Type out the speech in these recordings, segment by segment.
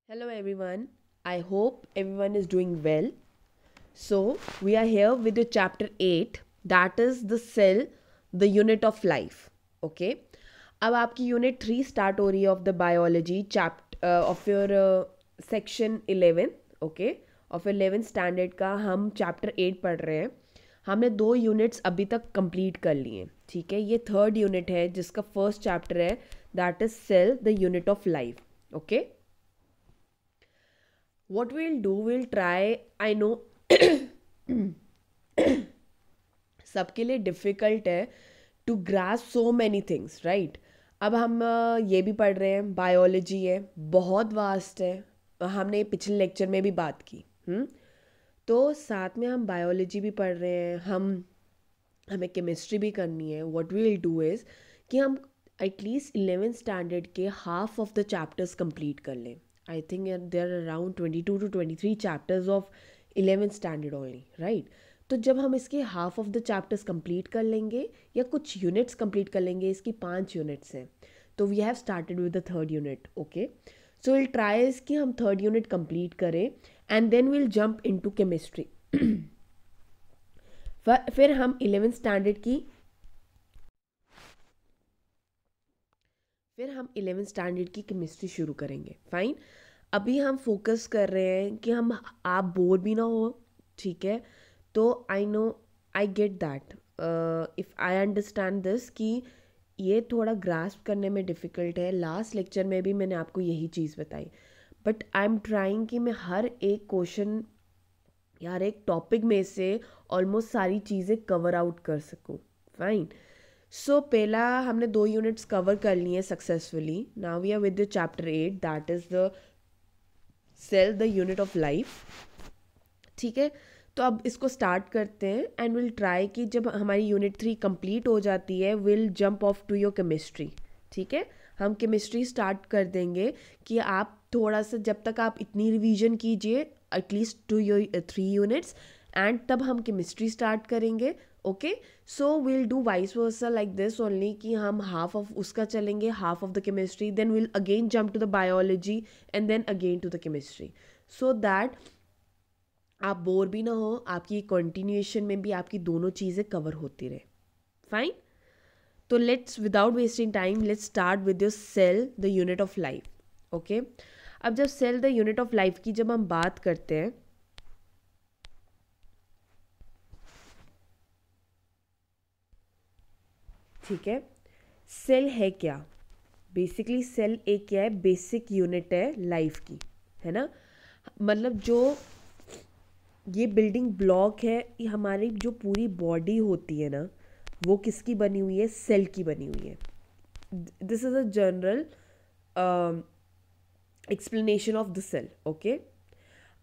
Hello everyone. I hope everyone is doing well. So, we are here with the chapter 8, that is the cell, the unit of life. Okay? अब आपकी unit 3 start हो रही है of the biology chapter of your section 11. Okay, of 11 standard का हम chapter 8 पढ़ रहे हैं. हमने 2 यूनिट्स अभी तक कंप्लीट कर लिए हैं. ठीक है, ये थर्ड यूनिट है जिसका फर्स्ट चैप्टर है, that is cell the unit of life. Okay, what we'll do, we'll try. I know सबके लिए डिफ़िकल्ट है to grasp so many things, right. अब हम ये भी पढ़ रहे हैं, बायोलॉजी है, बहुत वास्ट है. हमने पिछले लेक्चर में भी बात की. तो साथ में हम बायोलॉजी भी पढ़ रहे हैं, हमें केमिस्ट्री भी करनी है. What we will do is कि हम एटलीस्ट 11th स्टैंडर्ड के half of the chapters complete कर लें. I think there are around 22 to 23 chapters of 11th standard only, right? तो जब हम इसके half of the chapters complete कर लेंगे या कुछ यूनिट्स कंप्लीट कर लेंगे, इसकी 5 यूनिट्स हैं, तो we have started with the third unit. Okay, so will try कि हम थर्ड यूनिट कंप्लीट करें and then will jump into chemistry. फिर हम 11th स्टैंडर्ड की केमिस्ट्री शुरू करेंगे. फाइन, अभी हम फोकस कर रहे हैं कि हम आप बोर भी ना हो. ठीक है, तो I know, I get that, if I understand this कि ये थोड़ा ग्रास्प करने में डिफ़िकल्ट है. लास्ट लेक्चर में भी मैंने आपको यही चीज़ बताई, बट आई एम ट्राइंग कि मैं हर एक क्वेश्चन या हर एक टॉपिक में से ऑलमोस्ट सारी चीज़ें कवर आउट कर सकूँ. फाइन, सो पहला हमने 2 यूनिट्स कवर कर लिए हैं successfully. Now we are with the chapter 8, that is the cell the unit of life. ठीक है, तो अब इसको स्टार्ट करते हैं एंड विल ट्राई कि जब हमारी यूनिट 3 कंप्लीट हो जाती है will jump off to your chemistry. ठीक है, हम केमिस्ट्री स्टार्ट कर देंगे कि आप थोड़ा सा, जब तक आप इतनी रिवीजन कीजिए at least to your 3 units, and तब हम केमिस्ट्री स्टार्ट करेंगे. Okay, so will do vice versa like this only कि हम हाफ ऑफ उसका चलेंगे, half of the chemistry, then will again jump to the biology and then again to the chemistry, so that आप bore भी ना हो, आपकी continuation में भी आपकी दोनों चीज़ें कवर होती रहे. फाइन, तो let's without wasting time let's start with your cell the unit of life. Okay, अब जब cell the unit of life की जब हम बात करते हैं, ठीक है, सेल है क्या? बेसिकली सेल एक क्या है, बेसिक यूनिट है लाइफ की, है ना. मतलब जो ये बिल्डिंग ब्लॉक है, ये हमारी जो पूरी बॉडी होती है ना, वो किसकी बनी हुई है? सेल की बनी हुई है. This is a general explanation of the cell. Okay,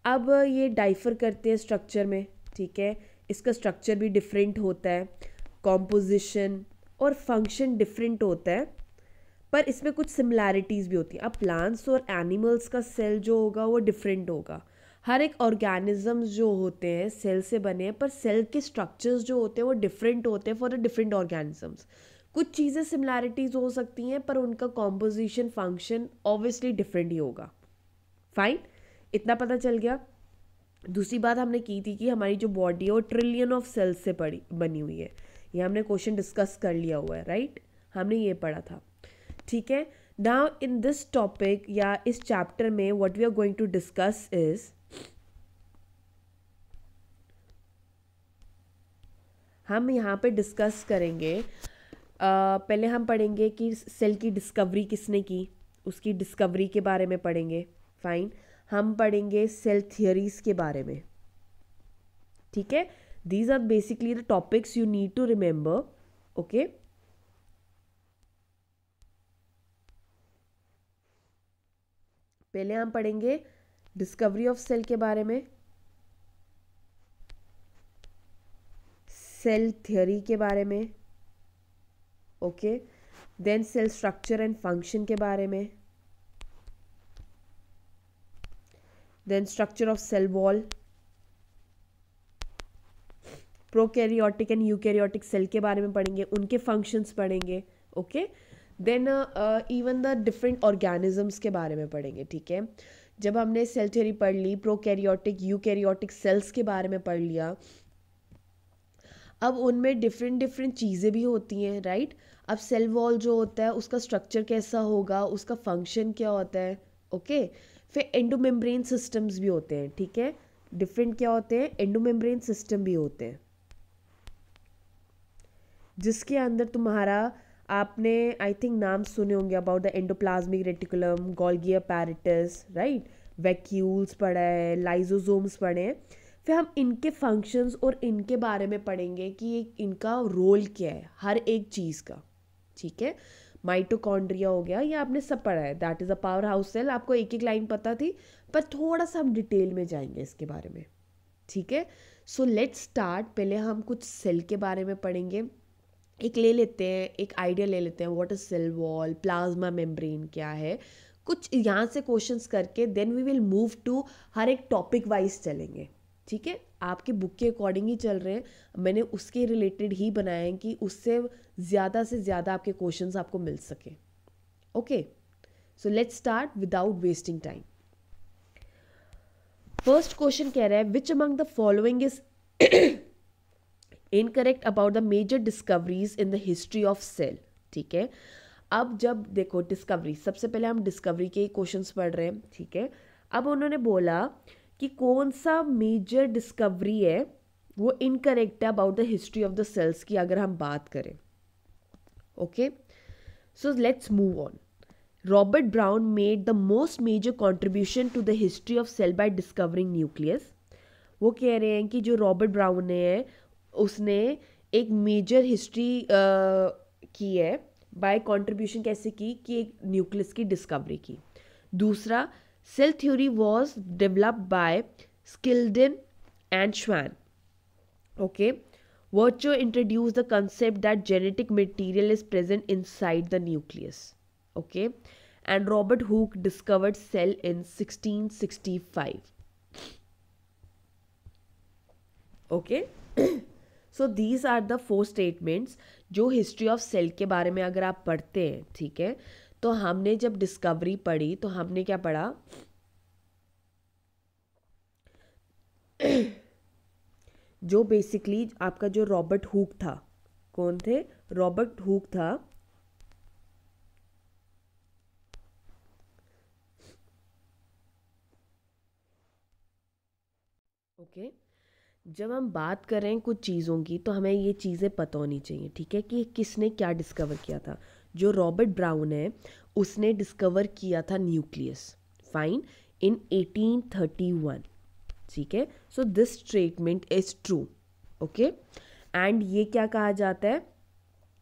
अब ये डाइफर करते हैं स्ट्रक्चर में. ठीक है, इसका स्ट्रक्चर भी डिफरेंट होता है, कॉम्पोजिशन और फंक्शन डिफरेंट होता है, पर इसमें कुछ सिमिलैरिटीज़ भी होती हैं. अब प्लांट्स और एनिमल्स का सेल जो होगा वो डिफरेंट होगा. हर एक ऑर्गेनिजम्स जो होते हैं सेल से बने हैं, पर सेल के स्ट्रक्चर्स जो होते हैं वो डिफरेंट होते हैं फॉर अ डिफरेंट ऑर्गेनिजम्स. कुछ चीज़ें सिमिलैरिटीज़ हो सकती हैं, पर उनका कॉम्पोजिशन फंक्शन ऑब्वियसली डिफरेंट ही होगा. फाइन, इतना पता चल गया. दूसरी बात हमने की थी कि हमारी जो बॉडी है वो ट्रिलियन ऑफ सेल्स से बनी हुई है. ये हमने क्वेश्चन डिस्कस कर लिया हुआ है, राइट. हमने ये पढ़ा था. ठीक है, नाउ इन दिस टॉपिक या इस चैप्टर में what we are going to discuss is, हम यहाँ पे डिस्कस करेंगे, पहले हम पढ़ेंगे कि सेल की डिस्कवरी किसने की, उसकी डिस्कवरी के बारे में पढ़ेंगे. फाइन, हम पढ़ेंगे सेल थियरीज के बारे में. ठीक है, these are basically the topics you need to remember. Okay, पहले हम पढ़ेंगे डिस्कवरी ऑफ सेल के बारे में, सेल थियरी के बारे में. Okay, then cell structure and function के बारे में, then structure of cell wall, prokaryotic and eukaryotic cell के बारे में पढ़ेंगे, उनके फंक्शंस पढ़ेंगे. Okay, then even the different organisms के बारे में पढ़ेंगे. ठीक है, जब हमने सेल थ्योरी पढ़ ली, प्रोकैरियोटिक यूकैरियोटिक सेल्स के बारे में पढ़ लिया, अब उनमें डिफरेंट डिफरेंट चीज़ें भी होती हैं, राइट। अब सेल वॉल जो होता है उसका स्ट्रक्चर कैसा होगा, उसका फंक्शन क्या होता है, ओके। फिर एंडोमेम्ब्रेन सिस्टम्स भी होते हैं, ठीक है। डिफरेंट क्या होते हैं, एंडोमेम्ब्रेन सिस्टम भी होते हैं, जिसके अंदर तुम्हारा, आपने आई थिंक नाम सुने होंगे about the endoplasmic reticulum, Golgi apparatus, right. Vacuoles पढ़ा है, लाइजोसोम्स पढ़े हैं। फिर हम इनके फंक्शंस और इनके बारे में पढ़ेंगे कि इनका रोल क्या है हर एक चीज़ का, ठीक है। माइटोकॉन्ड्रिया हो गया, ये आपने सब पढ़ा है, that is a powerhouse cell. आपको एक एक लाइन पता थी, पर थोड़ा सा हम डिटेल में जाएंगे इसके बारे में, ठीक है। सो लेट्स स्टार्ट। पहले हम कुछ सेल के बारे में पढ़ेंगे, एक ले लेते हैं, एक आइडिया ले लेते हैं, what is cell wall, plasma membrane क्या है, कुछ यहाँ से क्वेश्चंस करके then we will move to, हर एक टॉपिक वाइज चलेंगे, ठीक है। आपके बुक के अकॉर्डिंग ही चल रहे हैं, मैंने उसके रिलेटेड ही बनाए हैं कि उससे ज़्यादा से ज़्यादा आपके क्वेश्चंस आपको मिल सके, okay. So let's start without wasting time. First question कह रहा है, which among the following is incorrect about the major discoveries in the history of cell, ठीक है। अब जब देखो डिस्कवरी, सबसे पहले हम डिस्कवरी के क्वेश्चंस पढ़ रहे हैं, ठीक है। अब उन्होंने बोला कि कौन सा मेजर डिस्कवरी है वो इनकरेक्ट है about the history of the cells की अगर हम बात करें, okay. So let's move on. Robert Brown made the most major contribution to the history of cell by discovering nucleus. वो कह रहे हैं कि जो रॉबर्ट ब्राउन है उसने एक मेजर हिस्ट्री की है, बाय कंट्रीब्यूशन कैसे की कि एक न्यूक्लियस की डिस्कवरी की। दूसरा, cell theory was developed by Schleiden and Schwann, okay. Virchow introduced the concept that genetic material is present inside the nucleus, okay, and Robert Hooke discovered cell in 1665, okay. So these are the 4 statements जो history of cell के बारे में अगर आप पढ़ते हैं, ठीक है। तो हमने जब डिस्कवरी पढ़ी तो हमने क्या पढ़ा, जो बेसिकली आपका जो रॉबर्ट हुक था, कौन थे, रॉबर्ट हुक था, ओके। जब हम बात कर रहे हैं कुछ चीज़ों की तो हमें ये चीज़ें पता होनी चाहिए, ठीक है, कि किसने क्या डिस्कवर किया था। जो रॉबर्ट ब्राउन है उसने डिस्कवर किया था न्यूक्लियस, फाइन, इन 1831, ठीक है। सो this statement is true, okay. And ये क्या कहा जाता है,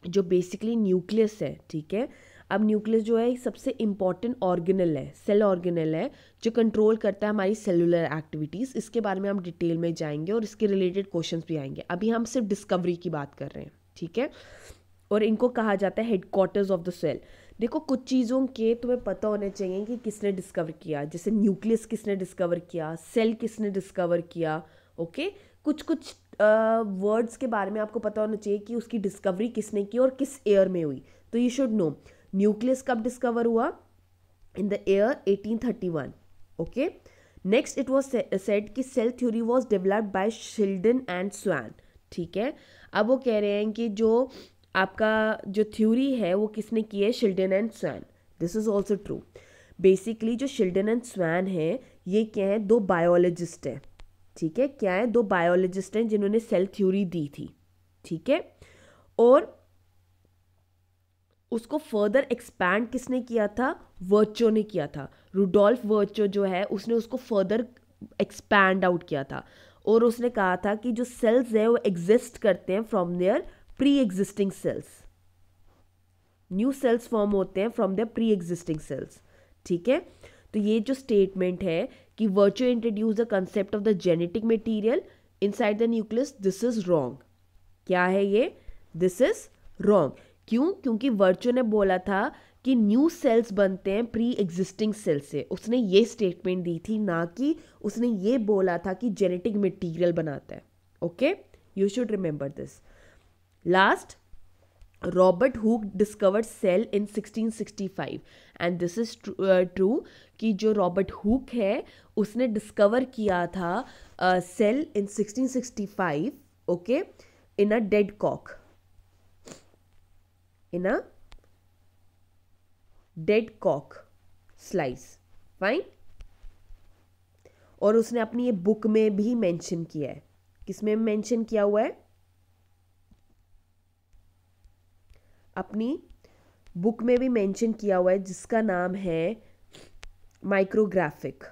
जो बेसिकली न्यूक्लियस है, ठीक है। अब न्यूक्लियस जो है सबसे इम्पॉर्टेंट ऑर्गेनल है, सेल ऑर्गेनल है, जो कंट्रोल करता है हमारी सेलुलर एक्टिविटीज़। इसके बारे में हम डिटेल में जाएंगे और इसके रिलेटेड क्वेश्चंस भी आएंगे। अभी हम सिर्फ डिस्कवरी की बात कर रहे हैं, ठीक है। और इनको कहा जाता है हेडक्वार्टर्स ऑफ द सेल। देखो कुछ चीज़ों के तुम्हें पता होने चाहिए कि किसने डिस्कवर किया, जैसे न्यूक्लियस किसने डिस्कवर किया, सेल किसने डिस्कवर किया, ओके। कुछ कुछ वर्ड्स के बारे में आपको पता होना चाहिए कि उसकी डिस्कवरी किसने की और किस ईयर में हुई। तो यू शुड नो न्यूक्लियस कब डिस्कवर हुआ, in the year 1831, okay. Next it was said कि cell theory was developed by Schleiden and Schwann, ठीक है। अब वो कह रहे हैं कि जो आपका जो थ्योरी है वो किसने की है, Schleiden and Schwann. This is also true. Basically जो शिल्डन एंड स्वान है ये क्या है, दो बायोलॉजिस्ट हैं, ठीक है। क्या है, दो बायोलॉजिस्ट हैं जिन्होंने सेल थ्योरी दी थी, ठीक है। और उसको फर्दर एक्सपैंड किसने किया था, वर्चो ने किया था। रुडोल्फ वर्चो जो है उसने उसको फर्दर एक्सपैंड आउट किया था और उसने कहा था कि जो सेल्स है वो एग्जिस्ट करते हैं from there pre existing cells, new cells form होते हैं from there pre existing cells, ठीक है। तो ये जो स्टेटमेंट है कि Virchow introduce the concept of the genetic material inside the nucleus, this is wrong. क्या है ये, दिस इज रॉन्ग। क्यों, क्योंकि वर्चो ने बोला था कि न्यू सेल्स बनते हैं प्री एग्जिस्टिंग सेल से, उसने ये स्टेटमेंट दी थी, ना कि उसने ये बोला था कि जेनेटिक मटेरियल बनाता है, okay. You should remember this. Last, Robert Hooke discovered cell in 1665 and this is true कि जो रॉबर्ट हुक है उसने डिस्कवर किया था cell in 1665, okay, in a dead Kock, in a dead Kock slice, fine. और उसने अपनी ये बुक में भी मेंशन किया है। किसमें मेंशन किया हुआ है? अपनी बुक में भी मेंशन किया हुआ है, जिसका नाम है माइक्रोग्राफिक,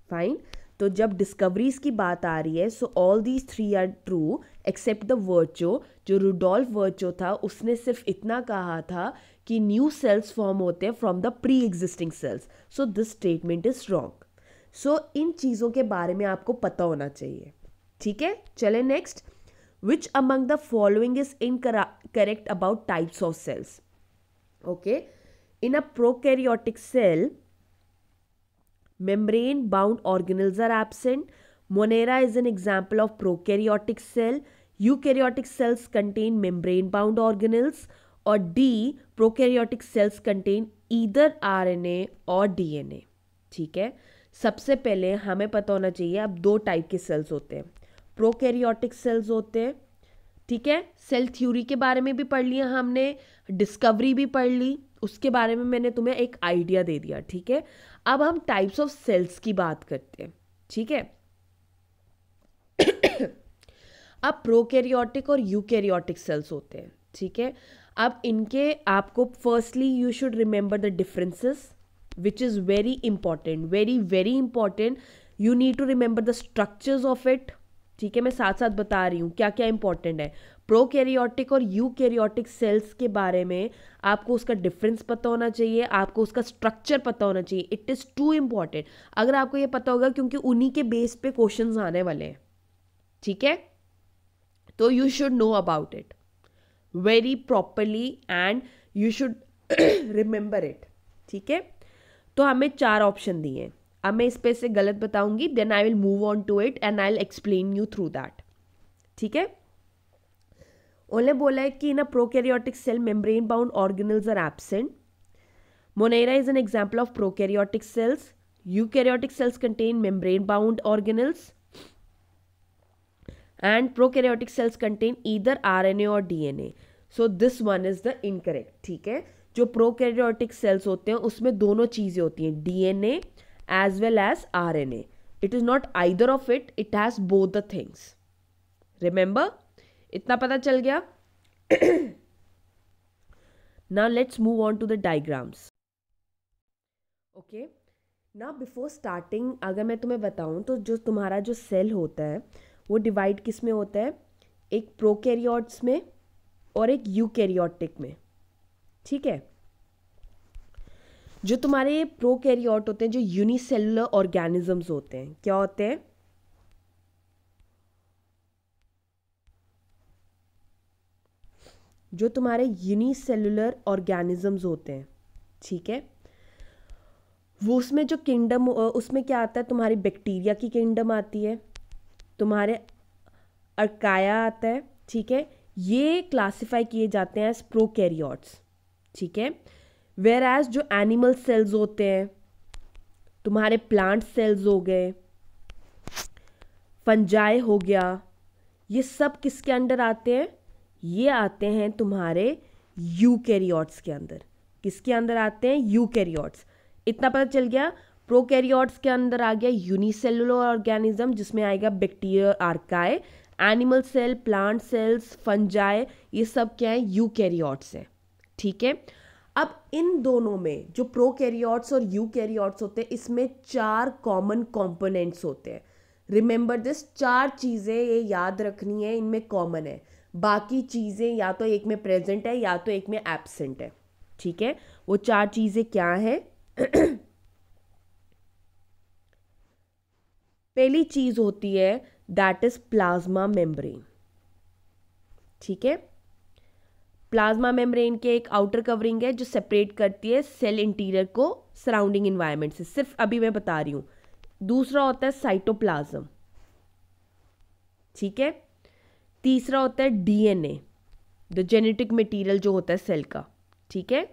फाइन। तो जब डिस्कवरीज की बात आ रही है, so all these three are true except the Virchow. जो रुडोल्फ वर्चो था उसने सिर्फ इतना कहा था कि न्यू सेल्स फॉर्म होते हैं from the pre existing cells, so this statement is wrong. So इन चीज़ों के बारे में आपको पता होना चाहिए, ठीक है। चले next, which among the following is incorrect about types of cells? Okay, in a prokaryotic cell membrane bound organelles are absent. Monera is an example of prokaryotic cell. Eukaryotic cells contain membrane bound organelles. Or D, prokaryotic cells contain either RNA और DNA, ठीक है। सबसे पहले हमें पता होना चाहिए अब दो टाइप के सेल्स होते हैं, प्रोकैरियोटिक सेल्स होते हैं, ठीक है। सेल थ्योरी के बारे में भी पढ़ लिया हमने, डिस्कवरी भी पढ़ ली, उसके बारे में मैंने तुम्हें एक आइडिया दे दिया, ठीक है। अब हम टाइप्स ऑफ सेल्स की बात करते हैं, ठीक है। अब प्रोकैरियोटिक और यूकैरियोटिक सेल्स होते हैं, ठीक है। अब इनके आपको firstly you should remember the differences which is very important, very very important. You need to remember the structures of it, ठीक है। मैं साथ साथ बता रही हूँ क्या क्या इंपॉर्टेंट है। प्रोकैरियोटिक और यूकैरियोटिक सेल्स के बारे में आपको उसका डिफरेंस पता होना चाहिए, आपको उसका स्ट्रक्चर पता होना चाहिए। It is too important. अगर आपको ये पता होगा, क्योंकि उन्हीं के बेस पे क्वेश्चंस आने वाले हैं, ठीक है। तो you should know about it very properly and you should remember it, ठीक है। तो हमें 4 ऑप्शन दिए हैं। अब मैं इस पे से गलत बताऊंगी, then I will move on to it and I will explain you through that, ठीक है। उन्हें बोला है कि in a prokaryotic cell membrane bound organelles are absent. Monera is an example of prokaryotic cells. Eukaryotic cells contain membrane bound organelles and prokaryotic cells contain either RNA or DNA. So this one is the incorrect, ठीक है। जो prokaryotic cells होते हैं उसमें दोनों चीज़ें होती हैं, DNA as well as RNA. It is not either of it, it has both the things. Remember? इतना पता चल गया? Now let's move on to the diagrams. Okay. Now before starting, अगर मैं तुम्हें बताऊं तो जो तुम्हारा जो सेल होता है वो डिवाइड किस में होता है, एक प्रोकैरियोट्स में और एक यूकैरियोटिक में, ठीक है। जो तुम्हारे प्रोकैरियोट होते हैं, जो यूनिसेलुलर ऑर्गेनिजम्स होते हैं, क्या होते हैं? जो तुम्हारे यूनिसेलुलर ऑर्गेनिजम्स होते हैं, ठीक है, वो उसमें जो किंगडम, उसमें क्या आता है, तुम्हारी बैक्टीरिया की किंगडम आती है, तुम्हारे अर्काया आता है, ठीक है। ये क्लासिफाई किए जाते हैं एज प्रोकैरियोट्स, ठीक है। वेयर एज जो एनिमल सेल्स होते हैं, तुम्हारे प्लांट सेल्स हो गए, फंजाई हो गया, ये सब किसके अंडर आते हैं? ये आते हैं तुम्हारे यूकैरियोट्स के अंदर। किसके अंदर आते हैं? यूकैरियोट्स। इतना पता चल गया। प्रोकैरियोट्स के अंदर आ गया यूनिसेलुलर ऑर्गेनिज्म, जिसमें आएगा bacteria, archaea, animal cell, plant cells, fungi, ये सब क्या है? यूकैरियोट्स है, ठीक है। अब इन दोनों में जो प्रोकैरियोट्स और यूकैरियोट्स होते हैं, इसमें 4 कॉमन कंपोनेंट्स होते हैं। रिमेंबर दिस, 4 चीज़ें ये याद रखनी है, इनमें कॉमन है। बाकी चीज़ें या तो एक में प्रेजेंट है या तो एक में एब्सेंट है, ठीक है। वो 4 चीज़ें क्या है? पहली चीज होती है दैट इज प्लाज्मा मेम्ब्रेन, ठीक है। प्लाज्मा मेम्ब्रेन के एक आउटर कवरिंग है जो सेपरेट करती है सेल इंटीरियर को सराउंडिंग इन्वायरमेंट से, सिर्फ अभी मैं बता रही हूं। दूसरा होता है साइटोप्लाज्म, ठीक है। तीसरा होता है डीएनए, द जेनेटिक मटेरियल जो होता है सेल का, ठीक है।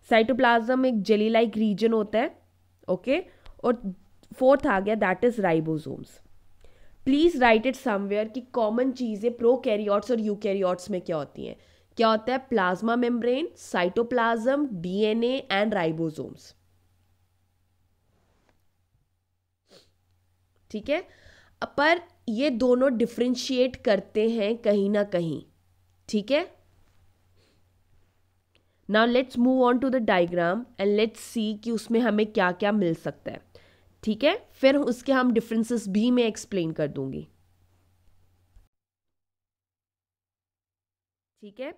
साइटोप्लाज्म एक जेली लाइक रीजन होता है, ओके। और फोर्थ आ गया that is ribosomes. Please right it somewhere कि कॉमन चीजें प्रोकैरियोट्स और यूकैरियोट्स में क्या होती हैं। क्या होता है? Plasma membrane, cytoplasm, DNA and ribosomes, ठीक है। पर ये दोनों डिफरेंशिएट करते हैं कहीं ना कहीं, ठीक है। Now let's move on to the diagram and let's see कि उसमें हमें क्या क्या मिल सकता है, ठीक है। फिर उसके हम डिफरेंसेस भी मैं एक्सप्लेन कर दूंगी, ठीक है।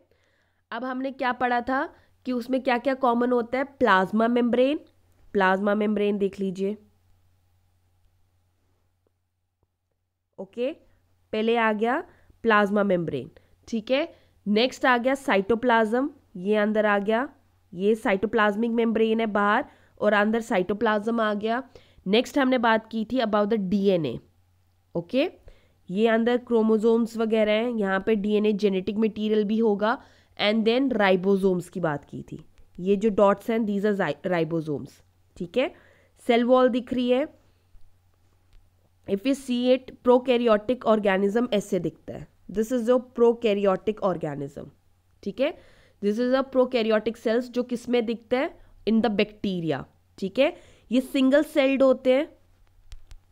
अब हमने क्या पढ़ा था कि उसमें क्या क्या कॉमन होता है। प्लाज्मा मेम्ब्रेन, प्लाज्मा मेम्ब्रेन देख लीजिए, ओके। पहले आ गया प्लाज्मा मेम्ब्रेन, ठीक है। नेक्स्ट आ गया साइटोप्लाज्म, ये अंदर आ गया, ये साइटोप्लाज्मिक मेम्ब्रेन है बाहर, और अंदर साइटोप्लाज्म आ गया। नेक्स्ट हमने बात की थी अबाउट द डीएनए, ओके। ये अंदर क्रोमोसोम्स वगैरह हैं, यहाँ पे डीएनए जेनेटिक मटेरियल भी होगा। एंड देन राइबोसोम्स की बात की थी, ये जो डॉट्स हैं दीज आर राइबोसोम्स, ठीक है। सेल वॉल दिख रही है, if you see it prokaryotic organism ऐसे दिखता है। This is a prokaryotic organism, ठीक है। This is a prokaryotic cells जो किस में दिखता है? इन द बैक्टीरिया, ठीक है। ये सिंगल सेल्ड होते हैं,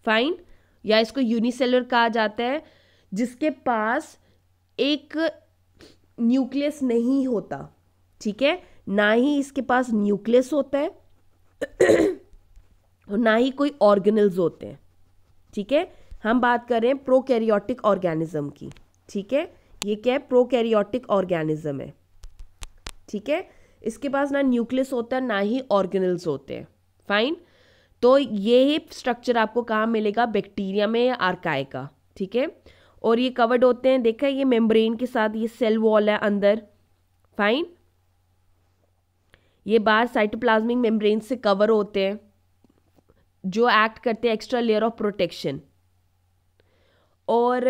फाइन, या इसको यूनिसेलुलर कहा जाता है, जिसके पास एक न्यूक्लियस नहीं होता, ठीक है। ना ही इसके पास न्यूक्लियस होता है और ना ही कोई ऑर्गेनल्स होते हैं, ठीक है। हम बात कर रहे हैं प्रोकैरियोटिक ऑर्गेनिज्म की, ठीक है। ये क्या है? प्रोकैरियोटिक ऑर्गेनिज्म है, ठीक है। इसके पास ना न्यूक्लियस होता है ना ही ऑर्गेनल्स होते हैं, फाइन। तो ये ही स्ट्रक्चर आपको कहाँ मिलेगा? बैक्टीरिया में या आर्काई का, ठीक है। और ये कवर्ड होते हैं, देखा ये मेम्ब्रेन के साथ, ये सेल वॉल है अंदर, फाइन। ये बाहर साइटोप्लाज्मिक मेम्ब्रेन से कवर होते हैं जो एक्ट करते हैं एक्स्ट्रा लेयर ऑफ प्रोटेक्शन। और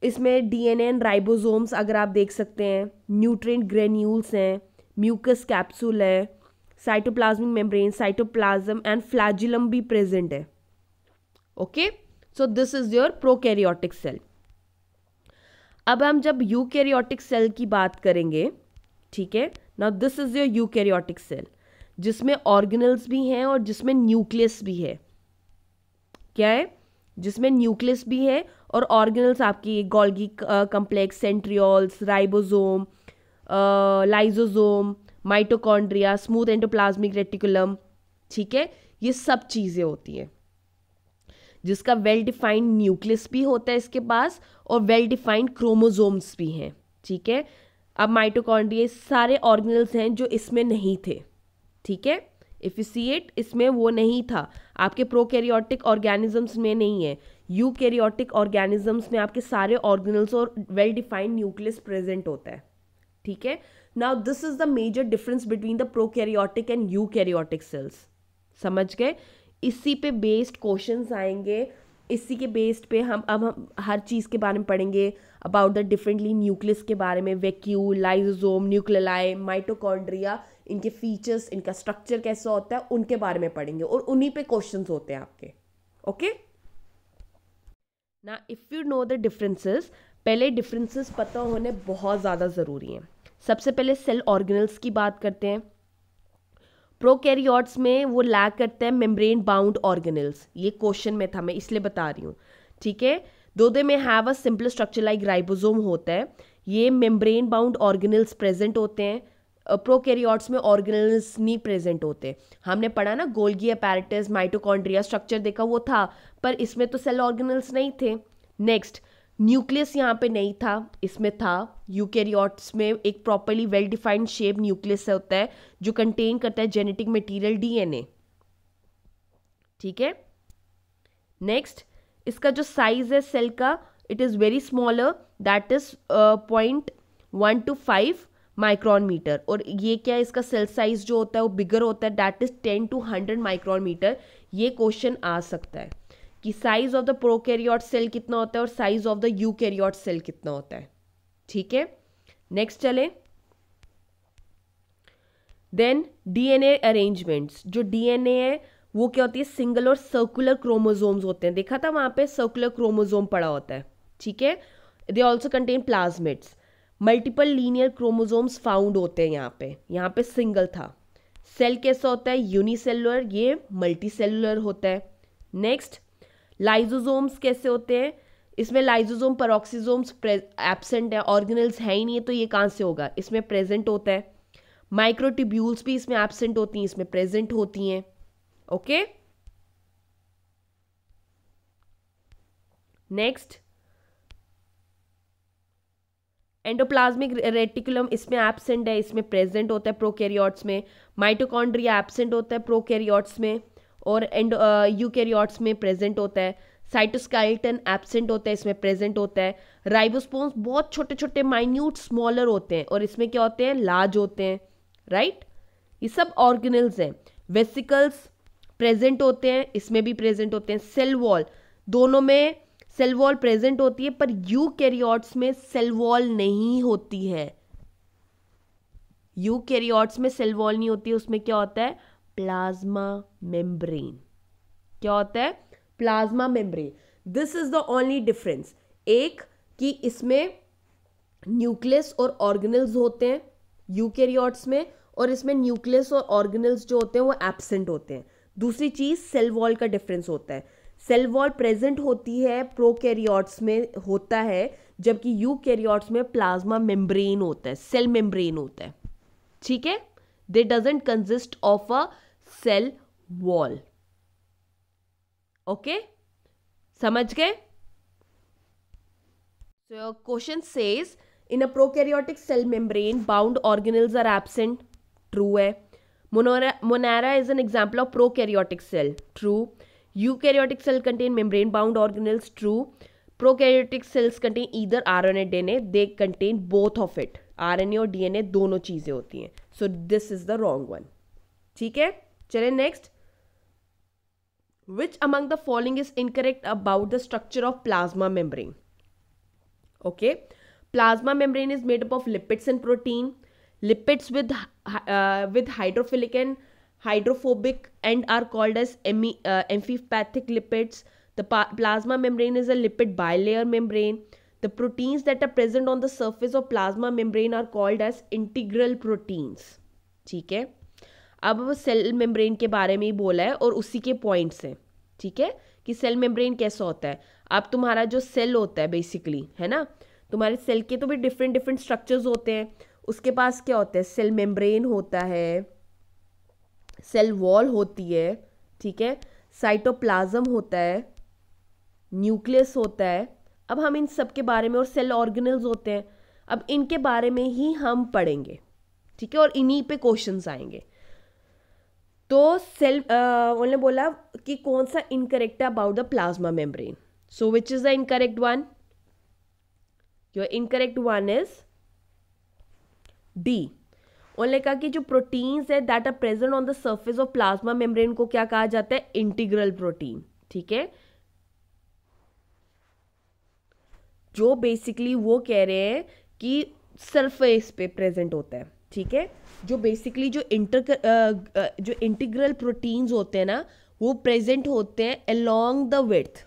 इसमें डीएनए एंड राइबोसोम्स अगर आप देख सकते हैं, न्यूट्रिएंट ग्रेन्यूल्स हैं, म्यूकस कैप्सूल है, cytoplasmic membrane, cytoplasm and flagellum भी प्रेजेंट है, okay. So this is your prokaryotic cell. अब हम जब यूकैरियोटिक सेल की बात करेंगे, ठीक है। Now this is your eukaryotic cell, जिसमें ऑर्गेनल्स भी हैं और जिसमें न्यूक्लियस भी है। क्या है? जिसमें न्यूक्लियस भी है और ऑर्गेनल्स आपकी Golgi complex, centrioles, ribosome, lysosome, mitochondria, smooth endoplasmic reticulum, ठीक है। ये सब चीज़ें होती हैं, जिसका वेल डिफाइंड न्यूक्लियस भी होता है इसके पास और वेल डिफाइंड क्रोमोसोम्स भी हैं, ठीक है। अब माइटोकॉन्ड्रिया सारे ऑर्गेनल्स हैं जो इसमें नहीं थे, ठीक है। इफ यू सी इट, इसमें वो नहीं था, आपके प्रोकैरियोटिक ऑर्गेनिजम्स में नहीं है। यूकैरियोटिक ऑर्गेनिजम्स में आपके सारे ऑर्गेनल्स और वेल डिफाइंड न्यूक्लियस प्रेजेंट होता है, ठीक है। Now this is the major difference between the prokaryotic and eukaryotic cells, समझ गए। इसी पे बेस्ड क्वेश्चंस आएंगे, इसी के बेस्ड पे हम हर चीज़ के बारे में पढ़ेंगे, अबाउट द डिफरेंटली न्यूक्लियस के बारे में, वैक्यूल, लाइजोसोम, न्यूक्लियाई, माइटोकॉन्ड्रिया, इनके फीचर्स, इनका स्ट्रक्चर कैसा होता है, उनके बारे में पढ़ेंगे और उन्हीं पे क्वेश्चंस होते हैं आपके, ओके। ना if you know the differences, पहले डिफरेंसेस पता होने बहुत ज़्यादा ज़रूरी हैं। सबसे पहले सेल ऑर्गेनल्स की बात करते हैं। प्रोकैरियोट्स में वो लैक करते हैं मेम्ब्रेन बाउंड ऑर्गेनल्स, ये क्वेश्चन में था, मैं इसलिए बता रही हूँ, ठीक है। दो दे में have a simple structure like ribosome होता है, ये मेम्ब्रेन बाउंड ऑर्गेनल्स प्रेजेंट होते हैं। प्रोकैरियोट्स में ऑर्गेनल्स नहीं प्रेजेंट होते। हमने पढ़ा ना गोल्गी अपैरेटस, माइटोकॉन्ड्रिया स्ट्रक्चर देखा, वो था, पर इसमें तो सेल ऑर्गेनल्स नहीं थे। नेक्स्ट, न्यूक्लियस यहाँ पे नहीं था, इसमें था। यूकैरियोट्स में एक properly well defined shape nucleus होता है जो कंटेन करता है जेनेटिक मटेरियल डीएनए, ठीक है। नेक्स्ट, इसका जो साइज है सेल का, it is very smaller, that is 0.1 to 5 micron meter. और ये क्या है, इसका सेल साइज जो होता है वो बिगर होता है, that is 10 to 100 micron meter. ये क्वेश्चन आ सकता है कि size of the prokaryote cell कितना होता है और size of the eukaryote cell कितना होता है, ठीक है। नेक्स्ट चले, देन डीएनए अरेंजमेंट्स। जो डीएनए है वो क्या होती है, सिंगल और सर्कुलर क्रोमोसोम्स होते हैं, देखा था वहां पे सर्कुलर क्रोमोसोम पड़ा होता है, ठीक है। They also contain plasmids. Multiple linear chromosomes found होते हैं यहाँ पे सिंगल था। सेल कैसा होता है, यूनिसेलुलर, ये मल्टीसेलुलर होता है। नेक्स्ट, लाइजोसोम्स कैसे होते हैं, इसमें लाइजोसोम पेरोक्सिसोम्स एब्सेंट है, ऑर्गेनेल्स है ही नहीं है, तो ये कहाँ से होगा, इसमें प्रेजेंट होता है। माइक्रोट्यूब्यूल्स भी इसमें एब्सेंट होती हैं, इसमें प्रेजेंट होती हैं। ओके, नेक्स्ट, एंडोप्लाज्मिक रेटिकुलम इसमें एब्सेंट है, इसमें प्रेजेंट होता है प्रोकैरियोट्स में। माइटोकॉन्ड्रिया एब्सेंट होता है प्रोकैरियोट्स में और यूकैरियोट्स में प्रेजेंट होता है। साइटोस्केलेटन एब्सेंट होता है, इसमें प्रेजेंट होता है। राइबोस्पोन्स बहुत छोटे छोटे माइन्यूट स्मॉलर होते हैं और इसमें क्या होते हैं, लार्ज होते हैं, राइट। ये सब ऑर्गेनल्स हैं। वेसिकल्स प्रेजेंट होते हैं, इसमें भी प्रेजेंट होते हैं। सेल वॉल, दोनों में सेल वॉल प्रेजेंट होती है, पर यूकैरियोट्स में सेल वॉल नहीं होती है। यूकैरियोट्स में सेल वॉल नहीं होती है, उसमें क्या होता है, प्लाज्मा मेम्ब्रेन। क्या होता है, plasma membrane. This is the only difference, एक कि इसमें न्यूक्लियस और ऑर्गेनल्स होते हैं यूकैरियोट्स में, और इसमें न्यूक्लियस और ऑर्गेनल्स जो होते हैं वो एब्सेंट होते हैं। दूसरी चीज सेल वॉल का डिफरेंस होता है। सेल वॉल प्रेजेंट होती है प्रोकैरियोट्स में होता है, जबकि यूकैरियोट्स में प्लाज्मा मेम्ब्रेन होता है, सेल मेम्ब्रेन होता है, ठीक है। They doesn't consist of a cell wall. Okay, समझ गए। So question says in a prokaryotic cell membrane bound organelles are absent. True है. Monera is an example of prokaryotic cell. True. Eukaryotic cell contain membrane bound organelles. True. Prokaryotic cells contain either RNA and DNA. They contain both of it. RNA और DNA दोनों चीजें होती हैं. So this is the wrong one. ठीक है, चलें next. Which among the following is incorrect about the structure of plasma membrane? Okay, plasma membrane is made up of lipids and protein. Lipids with hydrophilic and hydrophobic and are called as amphipathic lipids. The plasma membrane is a lipid bilayer membrane. The proteins that are present on the surface of plasma membrane are called as integral proteins. ठीक है, अब वो cell membrane के बारे में ही बोला है और उसी के पॉइंट्स हैं, ठीक है, कि सेल मेम्ब्रेन कैसा होता है। अब तुम्हारा जो सेल होता है बेसिकली, है ना, तुम्हारे सेल के तो भी डिफरेंट डिफरेंट स्ट्रक्चर्स होते हैं। उसके पास क्या होता है, सेल मेम्ब्रेन होता है, सेल वॉल होती है, ठीक है, साइटोप्लाज्म होता है, न्यूक्लियस होता है। अब हम इन सब के बारे में, और सेल ऑर्गेनल्स होते हैं, अब इनके बारे में ही हम पढ़ेंगे, ठीक है, और इन्हीं पे क्वेश्चंस आएंगे। तो सेल उन्होंने बोला कि कौन सा इनकरेक्ट है about the plasma membrane. So which is the incorrect one, your incorrect one is D. उन्होंने कहा कि जो प्रोटीन्स है that are present on the surface of plasma membrane को क्या कहा जाता है, इंटीग्रल प्रोटीन, ठीक है। जो बेसिकली वो कह रहे हैं कि सरफेस पे प्रेजेंट होता है, ठीक है। जो बेसिकली जो इंटीग्रल प्रोटीन्स होते हैं ना, वो प्रेजेंट होते हैं अलोंग द विड्थ,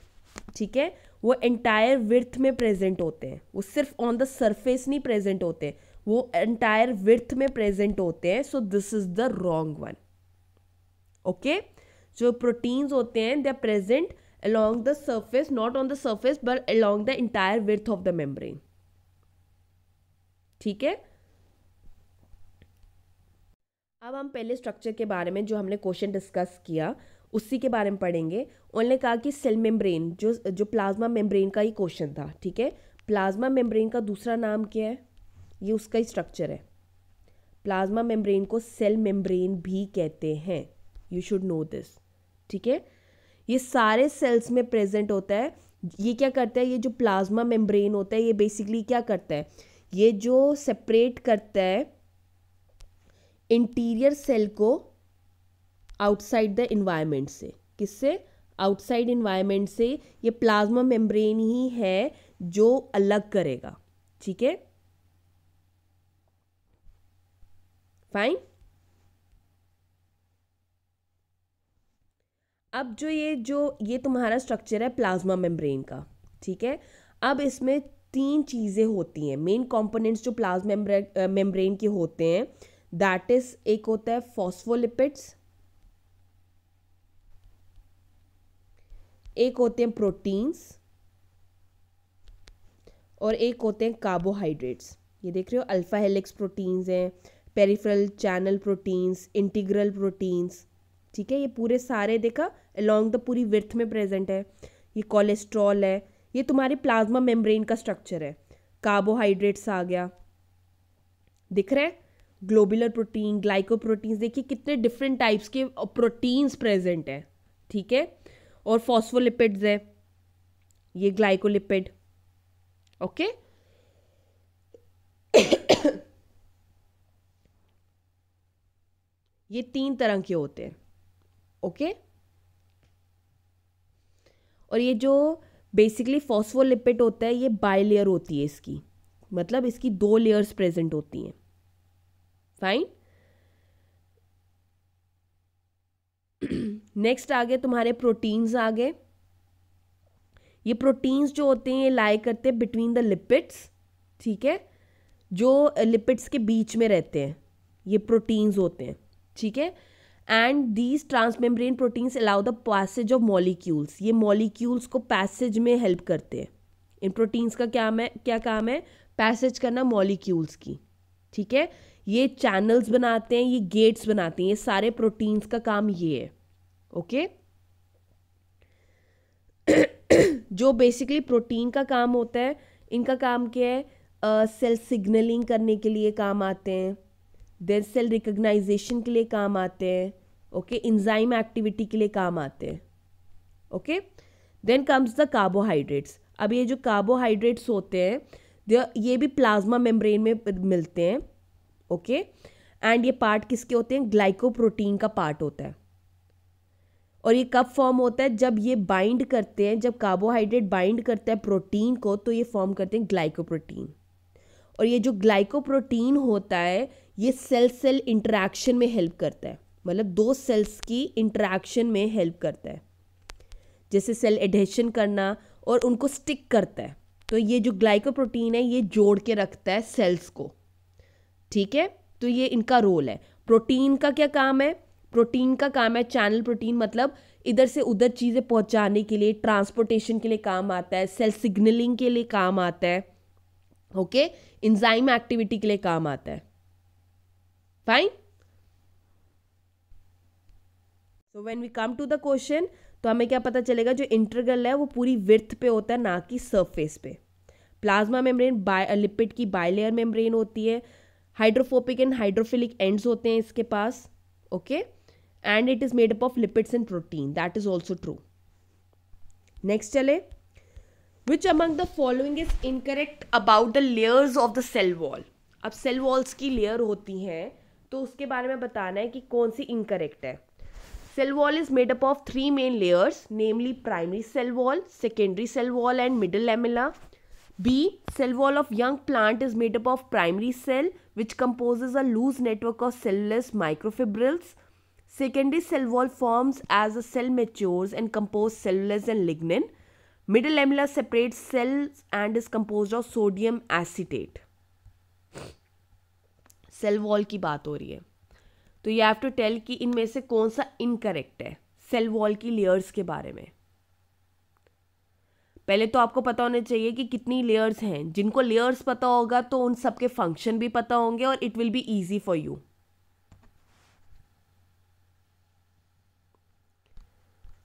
ठीक है, वो एंटायर विड्थ में प्रेजेंट होते हैं, वो सिर्फ ऑन द सरफेस नहीं प्रेजेंट होते, वो एंटायर विड्थ में प्रेजेंट होते हैं। So this is the wrong one. Okay, जो प्रोटीन्स होते हैं they are present along the surface, not on the surface but along the entire width of the membrane, ठीक है। अब हम पहले स्ट्रक्चर के बारे में जो हमने क्वेश्चन डिस्कस किया उसी के बारे में पढ़ेंगे। उन्होंने कहा कि सेल मेम्ब्रेन, जो प्लाज्मा मेम्ब्रेन का ही क्वेश्चन था, ठीक है। प्लाज्मा मेम्ब्रेन का दूसरा नाम क्या है, ये उसका ही स्ट्रक्चर है। प्लाज्मा मेम्ब्रेन को सेल मेम्ब्रेन भी कहते हैं, यू शुड नो दिस, ठीक है। ये सारे सेल्स में प्रेजेंट होता है। ये क्या करता है, ये जो प्लाज्मा मेम्ब्रेन होता है ये बेसिकली क्या करता है, ये जो सेपरेट करता है इंटीरियर सेल को आउटसाइड द इन्वायरमेंट से। किससे, आउटसाइड इन्वायरमेंट से। ये प्लाज्मा मेम्ब्रेन ही है जो अलग करेगा, ठीक है। फाइन। अब जो ये तुम्हारा स्ट्रक्चर है प्लाज्मा मेम्ब्रेन का, ठीक है। अब इसमें 3 चीज़ें होती हैं, मेन कंपोनेंट्स जो प्लाज्मा मेम्ब्रेन के होते हैं, दैट इज एक होता है फॉस्फोलिपिड्स, एक होते हैं प्रोटीन्स, और एक होते हैं कार्बोहाइड्रेट्स। ये देख रहे हो, अल्फा हेलिक्स प्रोटीन्स हैं, peripheral channel proteins, integral proteins, ठीक है। ये पूरे सारे देखा अलोंग द पूरी विड्थ में प्रेजेंट है। ये कोलेस्ट्रॉल है, ये तुम्हारे प्लाज्मा मेम्ब्रेन का स्ट्रक्चर है। कार्बोहाइड्रेट्स आ गया, दिख रहे हैं, ग्लोबुलर प्रोटीन, ग्लाइकोप्रोटीन्स, देखिए कितने डिफरेंट टाइप्स के प्रोटीन्स प्रेजेंट है, ठीक है। और फॉस्फोलिपिड्स है, ये ग्लाइकोलिपिड, ओके। ये 3 तरह के होते हैं, ओके। और ये जो बेसिकली फॉस्फोलिपिड होता है, ये बाइलेयर होती है इसकी, मतलब इसकी 2 लेयर्स प्रेजेंट होती हैं, फाइन। नेक्स्ट आ गए तुम्हारे प्रोटीन्स आ गए। ये प्रोटीन्स जो होते हैं ये लाई करते हैं बिटवीन द लिपिड्स, ठीक है, जो लिपिड्स के बीच में रहते हैं, ये प्रोटीन्स होते हैं, ठीक है। And these transmembrane proteins allow the passage of molecules, ये मॉलिक्यूल्स को पैसेज में हेल्प करते हैं। इन प्रोटीन्स का क्या काम है? पैसेज करना मॉलिक्यूल्स की, ठीक है। ये चैनल्स बनाते हैं, ये गेट्स बनाते हैं, ये सारे प्रोटीन्स का काम ये है, ओके। जो बेसिकली प्रोटीन का काम होता है, इनका काम क्या है? सेल सिग्नलिंग करने के लिए काम आते हैं, देन सेल रिकग्नाइजेशन के लिए काम आते हैं, ओके, एंजाइम एक्टिविटी के लिए काम आते हैं, okay. Then comes the carbohydrates. अब ये जो कार्बोहाइड्रेट्स होते हैं ये भी प्लाज्मा मेम्ब्रेन में मिलते हैं, ओके। एंड ये पार्ट किसके होते हैं? ग्लाइकोप्रोटीन का पार्ट होता है। और ये कब फॉर्म होता है? जब ये बाइंड करते हैं, जब कार्बोहाइड्रेट बाइंड करता है प्रोटीन को, तो ये फॉर्म करते हैं ग्लाइकोप्रोटीन। और ये जो ग्लाइकोप्रोटीन होता है ये सेल सेल इंटरेक्शन में हेल्प करता है, मतलब 2 सेल्स की इंटरेक्शन में हेल्प करता है, जैसे सेल एडहेशन करना, और उनको स्टिक करता है। तो ये जो ग्लाइकोप्रोटीन है ये जोड़ के रखता है सेल्स को, ठीक है। तो ये इनका रोल है। प्रोटीन का क्या काम है? प्रोटीन का काम है चैनल प्रोटीन, मतलब इधर से उधर चीज़ें पहुंचाने के लिए, ट्रांसपोर्टेशन के लिए काम आता है, सेल सिग्नलिंग के लिए काम आता है, ओके, एंजाइम एक्टिविटी के लिए काम आता है, fine. So when we come to the question, तो हमें क्या पता चलेगा? जो इंटीग्रल है वो पूरी विड्थ पे होता है, ना कि सरफेस पे। प्लाज्मा मेम्ब्रेन लिपिड की बाइलेयर मेम्ब्रेन होती है, हाइड्रोफोबिक एंड हाइड्रोफिलिक एंड्स होते हैं इसके पास, okay, and it is made up of lipids and protein, that is also true. Next चले, which among the following is incorrect about the layers of the cell wall. अब cell walls की layer होती हैं, तो उसके बारे में बताना है कि कौन सी इनकरेक्ट है। Cell wall is made up of 3 main layers, namely primary cell wall, secondary cell wall and middle lamella. B. Cell wall of young plant is made up of primary cell which composes a loose network of cellulose microfibrils. Secondary cell wall forms as the cell matures and composes cellulose and lignin. Middle lamella separates cells and is composed of sodium acetate. Cell wall की बात हो रही है, तो you have to tell कि इनमें से कौन सा इनकरेक्ट है सेल वॉल की लेयर्स के बारे में। पहले तो आपको पता होना चाहिए कि कितनी लेयर्स हैं। जिनको लेयर्स पता होगा तो उन सब के फंक्शन भी पता होंगे और it will be easy for you.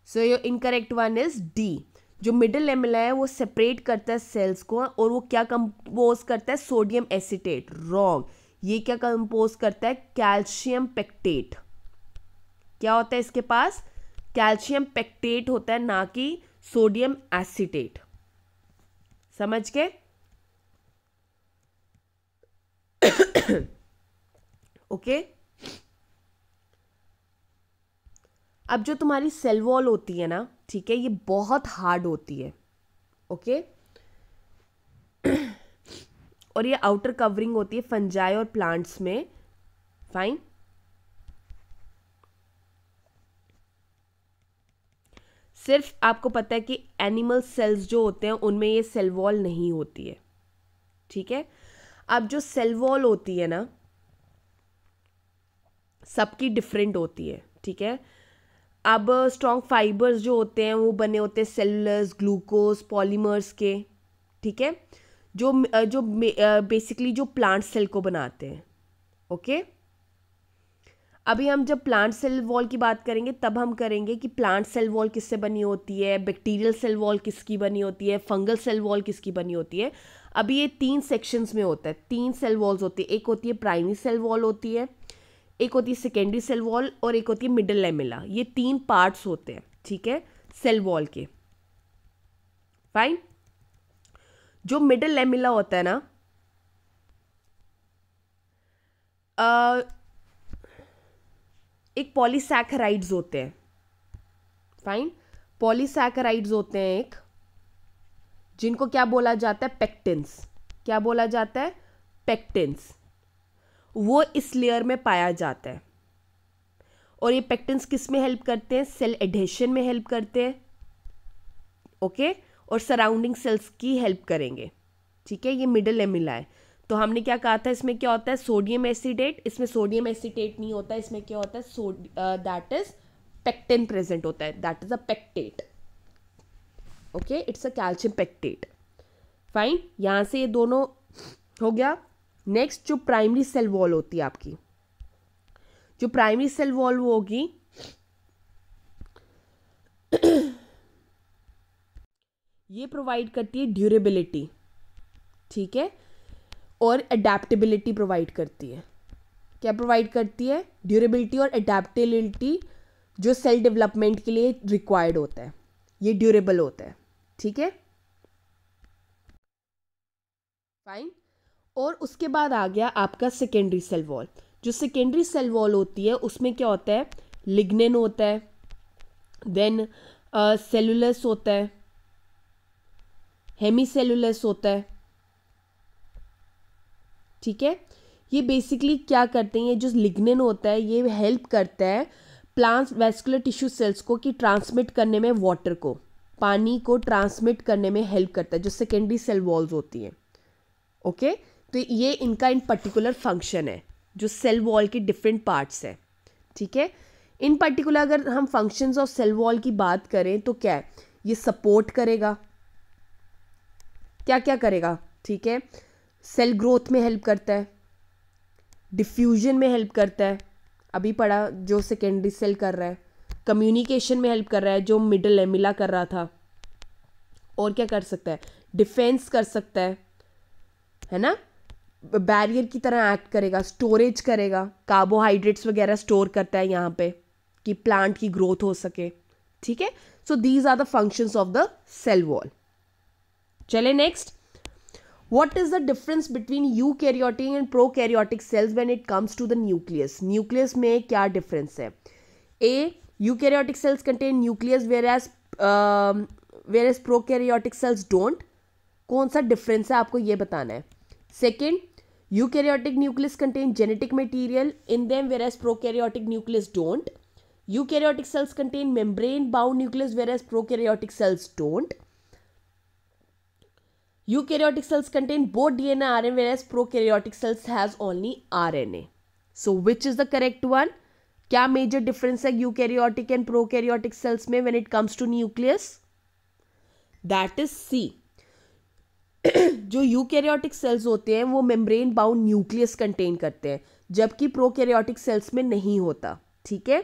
So your incorrect one is D. जो मिडिल लेमेला है वो सेपरेट करता है सेल्स को, और वो क्या कंपोज करता है? Sodium acetate. रॉन्ग। ये क्या कंपोज करता है? Calcium pectate. क्या होता है इसके पास? कैल्शियम पेक्टेट होता है, ना कि सोडियम एसीटेट। समझ गए? ओके। अब जो तुम्हारी सेल वॉल होती है ना, ठीक है, ये बहुत हार्ड होती है, ओके। और ये आउटर कवरिंग होती है फंजाई और प्लांट्स में, फाइन। सिर्फ आपको पता है कि एनिमल सेल्स जो होते हैं उनमें ये सेल वॉल नहीं होती है, ठीक है। अब जो सेल वॉल होती है ना, सबकी डिफरेंट होती है, ठीक है। अब स्ट्रॉन्ग फाइबर्स जो होते हैं वो बने होते हैं सेलुलर्स, ग्लूकोज, पॉलीमर्स के, ठीक है, जो बेसिकली जो प्लांट सेल को बनाते हैं, ओके। अभी हम जब प्लांट सेल वॉल की बात करेंगे तब हम करेंगे कि प्लांट सेल वॉल किससे बनी होती है, बैक्टीरियल सेल वॉल किसकी बनी होती है, फंगल सेल वॉल किसकी बनी होती है। अभी ये 3 सेक्शंस में होता है, 3 सेल वॉल्स होती है। एक होती है प्राइमरी सेल वॉल होती है, एक होती है सेकेंडरी सेल वॉल, और एक होती है मिडल लेमेला। ये 3 पार्ट्स होते हैं, ठीक है, सेल वॉल के। फाइन। जो मिडल लेमेला होता है ना, एक पॉलीसैकेराइड्स होते हैं। फाइन। पॉलीसैकेराइड्स होते हैं एक, जिनको क्या बोला जाता है, पेक्टिन्स। क्या बोला जाता है, पेक्टिन्स। वो इस लेयर में पाया जाता है। और ये पेक्टिन्स किस में हेल्प करते हैं, सेल एडहेशन में हेल्प करते हैं, ओके। और सराउंडिंग सेल्स की हेल्प करेंगे, ठीक है। ये मिडल लेमेला है। तो हमने क्या कहा था, इसमें क्या होता है, सोडियम एसिटेट। इसमें सोडियम एसिटेट नहीं होता, इसमें क्या होता है, दैट इज पेक्टिन प्रेजेंट होता है, that is a pectate, okay, it's a calcium pectate. Fine. यहां से ये दोनों हो गया। नेक्स्ट जो प्राइमरी सेल वॉल होती है आपकी, जो प्राइमरी सेल वॉल वो होगी, ये प्रोवाइड करती है ड्यूरेबिलिटी, ठीक है, और अडेप्टेबिलिटी प्रोवाइड करती है। क्या प्रोवाइड करती है, ड्यूरेबिलिटी और अडेप्टेबिलिटी, जो सेल डेवलपमेंट के लिए रिक्वायर्ड होता है। ये ड्यूरेबल होता है, ठीक है, फाइन। और उसके बाद आ गया आपका सेकेंडरी सेल वॉल। जो सेकेंडरी सेल वॉल होती है उसमें क्या होता है, लिग्नेन होता है, देन सेलुलस होता है, हेमीसेलुलस होता है, ठीक है। ये बेसिकली क्या करते हैं, ये जो लिग्नेन होता है ये हेल्प करता है प्लांट्स वेस्कुलर टिश्यू सेल्स को कि ट्रांसमिट करने में, वाटर को, पानी को ट्रांसमिट करने में हेल्प करता है, जो सेकेंडरी सेल वॉल्स होती हैं, ओके। तो ये इनका इन पर्टिकुलर फंक्शन है, जो सेल वॉल के डिफरेंट पार्ट्स है, ठीक है। इन पर्टिकुलर अगर हम फंक्शंस ऑफ सेल वॉल की बात करें तो क्या है, ये सपोर्ट करेगा, क्या क्या करेगा, ठीक है, सेल ग्रोथ में हेल्प करता है, डिफ्यूजन में हेल्प करता है, अभी पढ़ा जो सेकेंडरी सेल कर रहा है, कम्युनिकेशन में हेल्प कर रहा है जो मिडल लेमिला कर रहा था, और क्या कर सकता है, डिफेंस कर सकता है ना, बैरियर की तरह एक्ट करेगा, स्टोरेज करेगा, कार्बोहाइड्रेट्स वगैरह स्टोर करता है यहाँ पे कि प्लांट की ग्रोथ हो सके, ठीक है। So these are the functions of the cell wall. चले next, what is the difference between eukaryotic and prokaryotic cells when it comes to the nucleus? nucleus में क्या difference है? A, eukaryotic cells contain nucleus whereas prokaryotic cells don't. कौन सा difference है आपको ये बताना है. Second, eukaryotic nucleus contain genetic material in them whereas prokaryotic nucleus don't. Eukaryotic cells contain membrane bound nucleus whereas prokaryotic cells don't. Eukaryotic cells contain both DNA and RNA whereas prokaryotic cells has only RNA. So which is the correct one? क्या major difference है eukaryotic and prokaryotic cells में when it comes to nucleus? That is C. जो eukaryotic cells होते हैं वो membrane bound nucleus contain करते हैं, जबकि प्रोकैरियोटिक सेल्स में नहीं होता, ठीक है।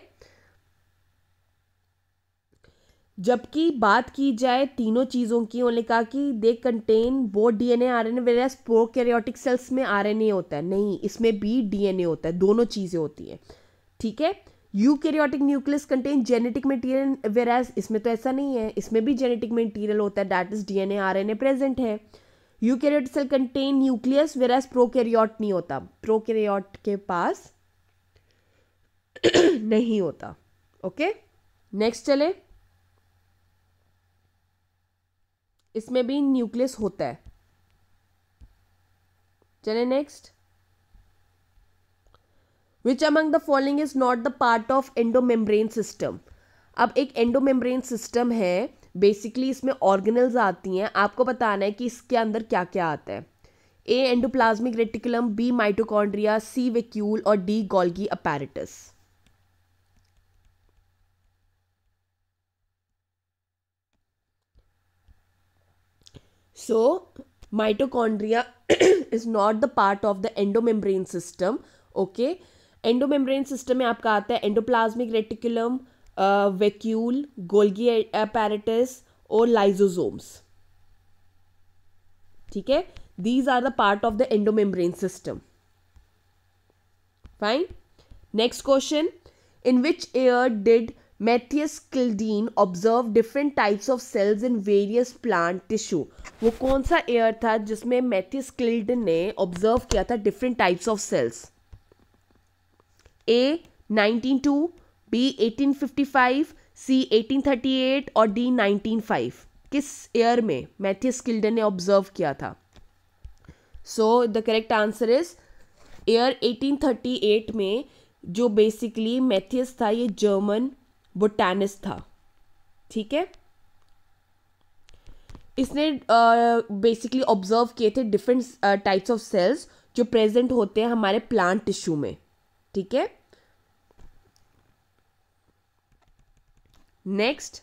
जबकि बात की जाए तीनों चीज़ों की, उन्होंने कहा कि they contain both DNA RNA, whereas prokaryotic cells में आरएनए होता है, नहीं, इसमें भी डीएनए होता है, दोनों चीज़ें होती हैं, ठीक है। Eukaryotic nucleus contain genetic material, whereas इसमें तो ऐसा नहीं है, इसमें भी जेनेटिक मटेरियल होता है, that is DNA RNA present है। Eukaryote cell contain nucleus, whereas prokaryote नहीं होता, प्रोकैरियोट के पास नहीं होता, ओके। नेक्स्ट चले, इसमें भी न्यूक्लियस होता है। चले next, which among the following is not the part of endomembrane system. अब एक एंडोमेम्ब्रेन सिस्टम है, बेसिकली इसमें ऑर्गेनल्स आती हैं, आपको बताना है कि इसके अंदर क्या क्या आता है। ए एंडोप्लाज्मिक रेटिकुलम, बी माइटोकॉन्ड्रिया, सी वैक्यूल और D Golgi apparatus. So, mitochondria is not the part of the endomembrane system. Okay, endomembrane system में आपका आता है endoplasmic reticulum, vacuole, Golgi apparatus और लाइजोसोम्स। ठीक है, these are the part of the endomembrane system. Fine. Next question. In which year did Matthias Kildene observe different types of cells in various plant tissue? वो कौन सा year था जिसमें Matheus किल्डन ने observe किया था different types of cells? A 1902, B 1855, C 1838 और D 1905। किस ईयर में मैथियस किल्डन ने ऑब्जर्व किया था? So the correct answer is year 1838 में। जो बेसिकली मैथियस था ये जर्मन बोटानिस्ट था। ठीक है, इसने बेसिकली ऑब्जर्व किए थे डिफरेंट टाइप्स ऑफ सेल्स जो प्रेजेंट होते हैं हमारे प्लांट टिश्यू में। ठीक है, next,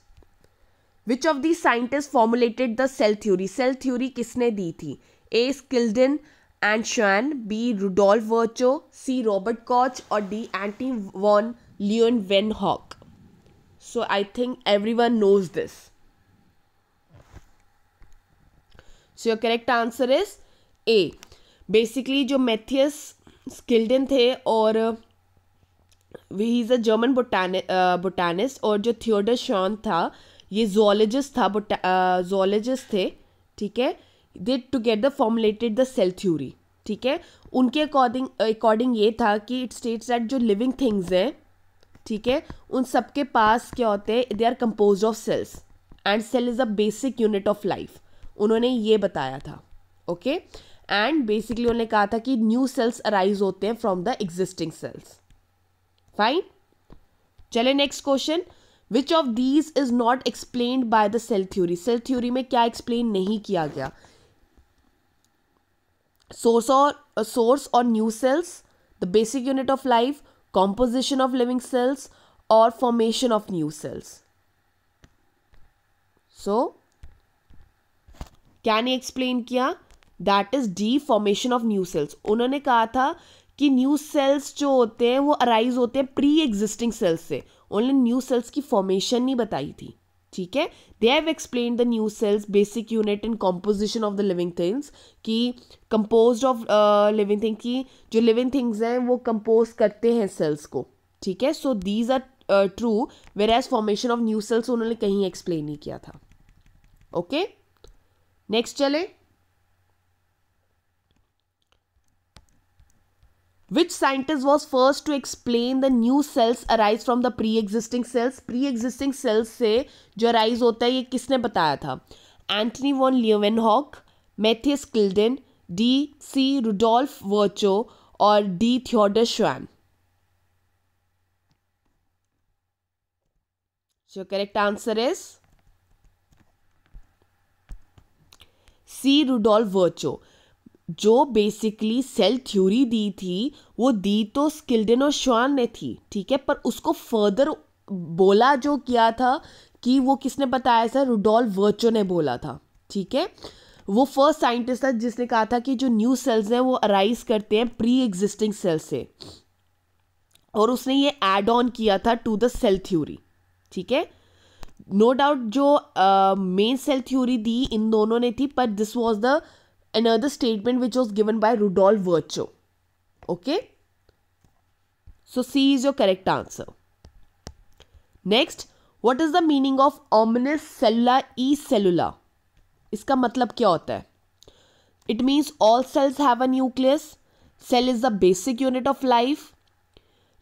which of the scientist formulated the cell theory? Cell theory किसने दी थी? A Schleiden and Schwann, B Rudolf Virchow, C Robert Koch और D Antonie von Leeuwenhoek. So I think everyone knows this. So your correct answer is A. Basically जो Matheus स्किल्डन थे और he is a German botanist, और जो Theodore श्वान था ये zoologist थे। ठीक है, they together formulated the cell theory. ठीक है, उनके अकॉर्डिंग ये था कि इट स्टेट्स दैट जो लिविंग थिंग्स हैं, ठीक है, उन सबके पास क्या होते हैं, they are composed of cells and cell is a basic unit of life. उन्होंने ये बताया था। ओके, एंड बेसिकली उन्होंने कहा था कि न्यू सेल्स अराइज होते हैं from the existing cells. Fine, चले next question. Which of these is not explained by the cell theory? Cell theory में क्या एक्सप्लेन नहीं किया गया? सोर्स और new cells, the basic unit of life, composition of living cells or formation of new cells. So क्या नहीं explain किया? That is D, formation of new cells. उन्होंने कहा था कि न्यू सेल्स जो होते हैं वो अराइज होते हैं प्री एग्जिस्टिंग सेल्स से, उन्होंने न्यू सेल्स की फॉर्मेशन नहीं बताई थी। ठीक है, they have explain the new sales, basic unit and composition of the living things, कि कंपोज्ड ऑफ लिविंग थिंग, की जो लिविंग थिंग्स हैं वो कंपोज करते हैं सेल्स को। ठीक है, so these are true, whereas formation of new cells उन्होंने कहीं एक्सप्लेन नहीं किया था। ओके, नेक्स्ट चले। Which scientist was first to explain the new cells arise from the pre-existing cells? Pre-existing cells से जो arise होता है ये किसने बताया था? Antony von Leeuwenhoek, Matthias Schleiden, D C Rudolf Virchow और D Theodor Schwann. So correct answer is C Rudolf Virchow. जो बेसिकली सेल थ्योरी दी थी वो दी तो स्किल्डन और श्वान ने थी। ठीक है, पर उसको फर्दर बोला जो किया था कि वो किसने बताया था? रुडोल्फ वर्चो ने बोला था। ठीक है, वो फर्स्ट साइंटिस्ट था जिसने कहा था कि जो न्यू सेल्स हैं वो अराइज करते हैं प्री एग्जिस्टिंग सेल से, और उसने ये एड ऑन किया था टू द सेल थ्योरी। ठीक है, नो डाउट जो मेन सेल थ्योरी दी इन दोनों ने थी, पर this was the another statement which was given by Rudolf Virchow. Okay, so C is your correct answer. Next, what is the meaning of omnis cellula e cellula? इसका मतलब क्या होता है? It means all cells have a nucleus. Cell is the basic unit of life.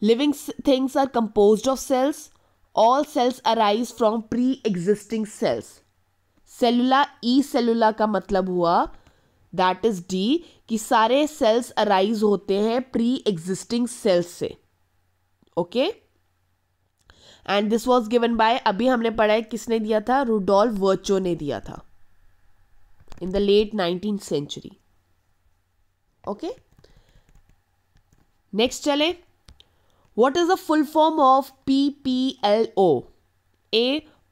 Living things are composed of cells. All cells arise from pre-existing cells. Cellula e cellula का मतलब हुआ that is D, कि सारे sales arise होते हैं pre existing sales से। Okay, and this was given by, अभी हमने पढ़ा है किसने दिया था, रुडोल्फ वर्चो ने दिया था in the late 19th century. Okay, next चले. What is the full form of PPLO? A.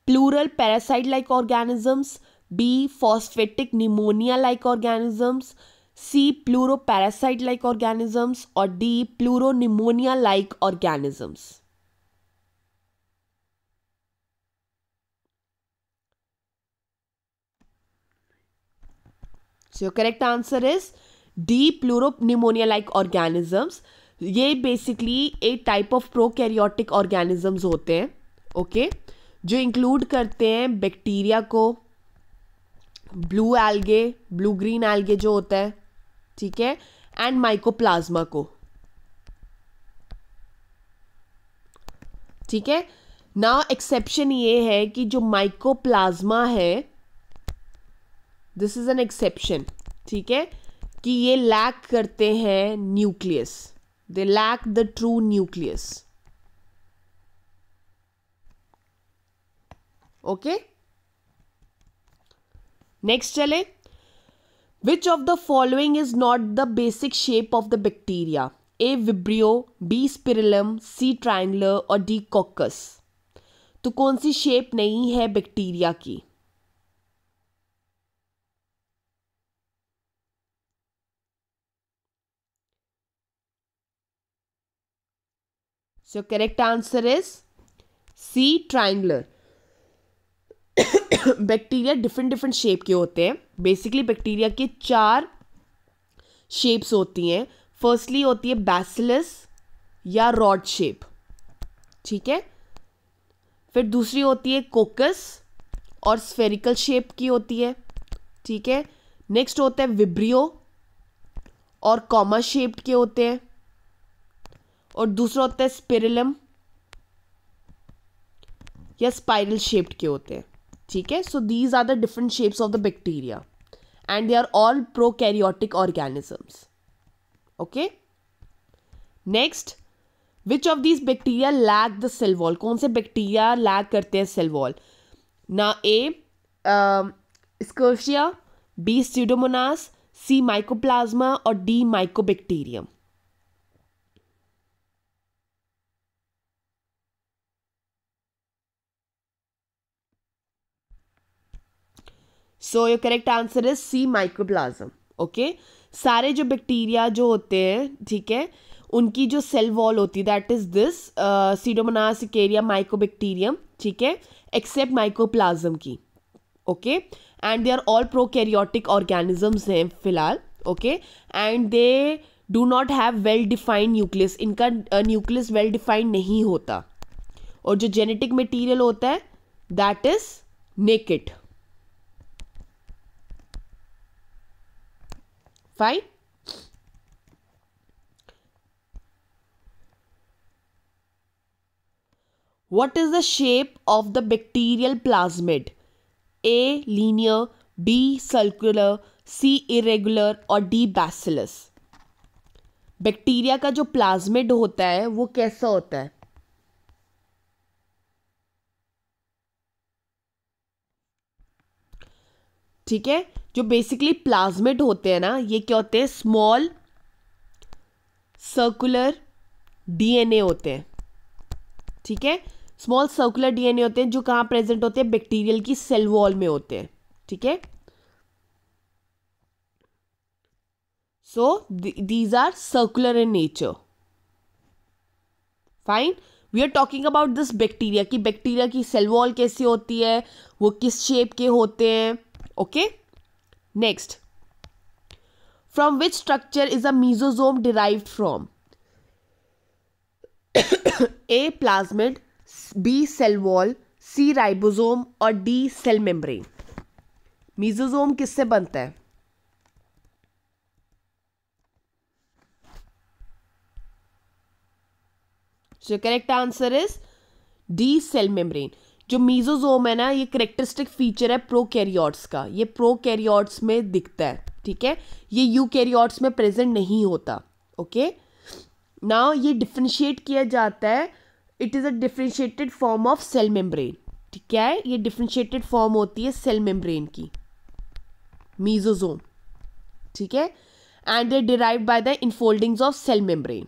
Plural parasite-like organisms. B. Phosphatic pneumonia-like organisms. C. Pleuroparasite-like organisms. Or D. Pleuropneumonia-like organisms. So your correct answer is D. Pleuropneumonia-like organisms. ये basically एक type of prokaryotic organisms होते हैं. Okay, जो include करते हैं bacteria को, blue algae, blue green algae जो होता है, ठीक है, एंड माइकोप्लाज्मा को. ठीक है, नाउ एक्सेप्शन ये है कि जो माइकोप्लाज्मा है, दिस इज एन एक्सेप्शन. ठीक है, कि ये लैक करते हैं nucleus, they lack the true nucleus. Okay, next चले. Which of the following is not the basic shape of the bacteria? A vibrio, B spirillum, C triangular और D coccus. तो कौन सी शेप नहीं है बैक्टीरिया की? So correct answer is C triangular. Bacteria different different shape के होते हैं. बेसिकली बैक्टीरिया के 4 शेप्स होती हैं. फर्स्टली होती है बैसिलस या रॉड शेप. ठीक है, फिर दूसरी होती है कोकस और स्फेरिकल शेप की होती है. ठीक है, नेक्स्ट होता है विब्रियो और कॉमा शेप्ड के होते हैं. और दूसरा होता है स्पिरिलम या स्पाइरल शेप्ड के होते हैं. ठीक है, so these are the different shapes of the bacteria and they are all prokaryotic organisms. Okay, next, which of these bacteria lack the cell wall? कौन से बैक्टीरिया लैक करते हैं सेल वॉल? ना A Escherichia, B Pseudomonas, C Mycoplasma और D Mycobacterium. So your correct answer is C mycoplasm. Okay, सारे जो bacteria जो होते हैं, ठीक है, उनकी जो सेल वॉल होती है that is this Pseudomonas, Escherichia, Mycobacterium. ठीक है, एक्सेप्ट माइकोप्लाज्म की. Okay, and they are all prokaryotic organisms हैं फिलहाल. Okay, and they do not have well defined nucleus. इनका न्यूक्लियस वेल डिफाइंड नहीं होता. और जो जेनेटिक मटेरियल होता है that is naked. Fine. What is the shape of the bacterial plasmid? A. Linear, B. Circular, C. Irregular और D. Bacillus. Bacteria का जो प्लाज्मिड होता है वो कैसा होता है? ठीक है, जो बेसिकली प्लाज्मिड होते हैं ना, ये क्या होते हैं? स्मॉल सर्कुलर डीएनए होते हैं. ठीक है, स्मॉल सर्कुलर डीएनए होते हैं जो कहाँ प्रेजेंट होते हैं? बैक्टीरियल की सेल वॉल में होते हैं. ठीक है, so these are circular in nature. Fine, we are talking about this bacteria की बैक्टीरिया की सेल वॉल कैसी होती है, वो किस शेप के होते हैं. Okay, next, from which structure is a mesosome derived from? A plasmid, B cell wall, C ribosome और डी सेल मेम्ब्रेन. मीजोजोम किससे बनता है? So correct answer is D cell membrane. जो मीजोजोम है ना, ये करेक्टरिस्टिक फीचर है prokaryotes का. ये प्रोकैरियोट्स में दिखता है. ठीक है, ये यूकैरियोट्स में प्रेजेंट नहीं होता. ओके, नाउ ये डिफ्रेंशिएट किया जाता है, it is a differentiated form of cell membrane. ठीक है, ये डिफ्रेंशिएटेड फॉर्म होती है सेल मेम्ब्रेन की, मीजोजोम। ठीक है, and they derived by the infoldings of cell membrane.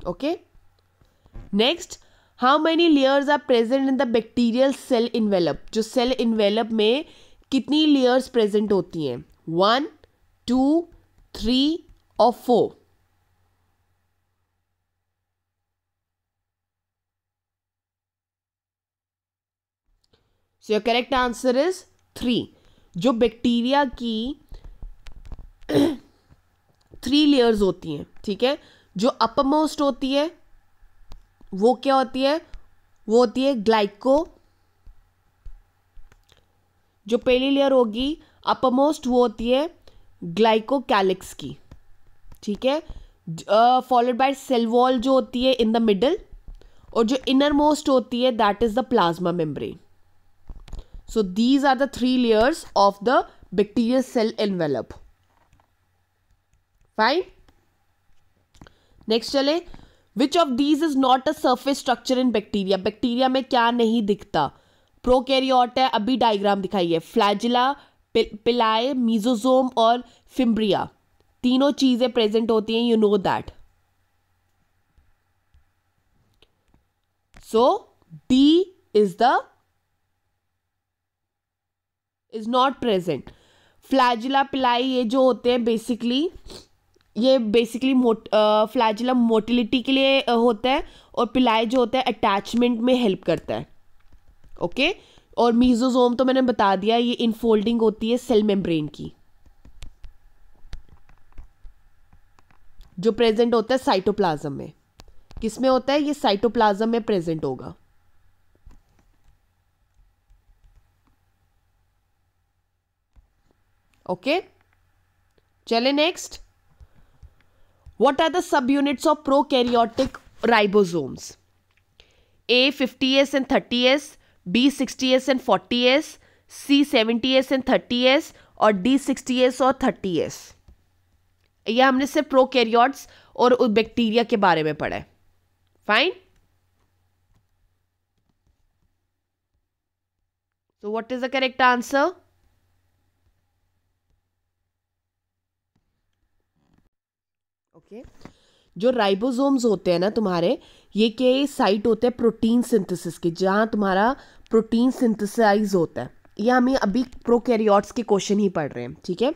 Okay, next, how many layers are present in the bacterial cell envelope? जो cell envelope में कितनी लेयर्स प्रेजेंट होती हैं? 1, 2, 3 और 4? सो योर करेक्ट आंसर इज 3। जो बैक्टीरिया की 3 लेयर्स होती हैं। ठीक है, जो अपरमोस्ट होती है वो क्या होती है? वो होती है ग्लाइको। जो पहली लेयर होगी अपरमोस्ट, वो होती है ग्लाइको कैलिक्स की। ठीक है, फॉलोड बाय सेल वॉल जो होती है इन द मिडल, और जो इनर मोस्ट होती है that is the plasma membrane. So these are the 3 layers of the bacterial cell envelope. Fine, next चले, which of these is not a surface structure in bacteria? Bacteria में क्या नहीं दिखता? Prokaryote है, अभी diagram दिखाई है, फ्लैजिला, पिलाए, मीजोजोम और फिम्ब्रिया, तीनों चीजें प्रेजेंट होती हैं, you know that. So D is not present. Flagella, पिलाई, ये जो होते हैं बेसिकली फ्लैजिला मोटिलिटी के लिए होता है, और पिलाई जो होता है अटैचमेंट में हेल्प करता है। ओके, और मीजोजोम तो मैंने बता दिया, ये इनफोल्डिंग होती है सेल मेम्ब्रेन की, जो प्रेजेंट होता है साइटोप्लाज्म में। किस में होता है? ये साइटोप्लाज्म में प्रेजेंट होगा। ओके, चले next, what are the subunits of prokaryotic ribosomes? A 50S and 30S, B 60S and 40S, C 70S and 30S, और D 60S और 30S। ये हमने सिर्फ प्रोकैरियोट्स और बैक्टीरिया के बारे में पढ़ा है। Fine, so what is the correct answer? Okay, जो राइबोसोम्स होते हैं ना तुम्हारे, ये के साइट होते हैं प्रोटीन सिंथेसिस के, जहां तुम्हारा प्रोटीन सिंथेसाइज होता है। ये हमें अभी प्रोकैरियोट्स के क्वेश्चन ही पढ़ रहे हैं। ठीक है,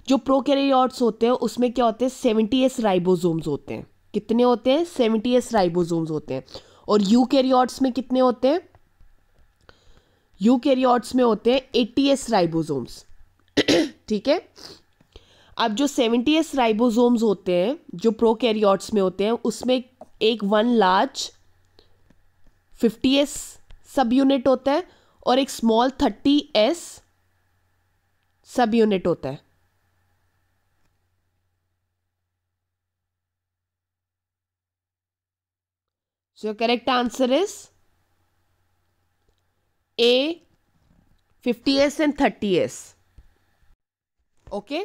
जो प्रोकैरियोट्स होते हैं उसमें क्या होते हैं? 70S राइबोसोम्स होते हैं। कितने होते हैं? 70S राइबोसोम्स होते हैं। और यूकैरियोट्स में कितने होते हैं? यूकैरियोट्स में होते हैं 80S राइबोसोम्स। ठीक है, अब जो 70S राइबोसोम्स होते हैं जो प्रोकैरियोट्स में होते हैं, उसमें एक 1 लार्ज 50S सब यूनिट होता है और एक स्मॉल 30S सब यूनिट होता है। So correct answer is A 50S and 30S। Okay,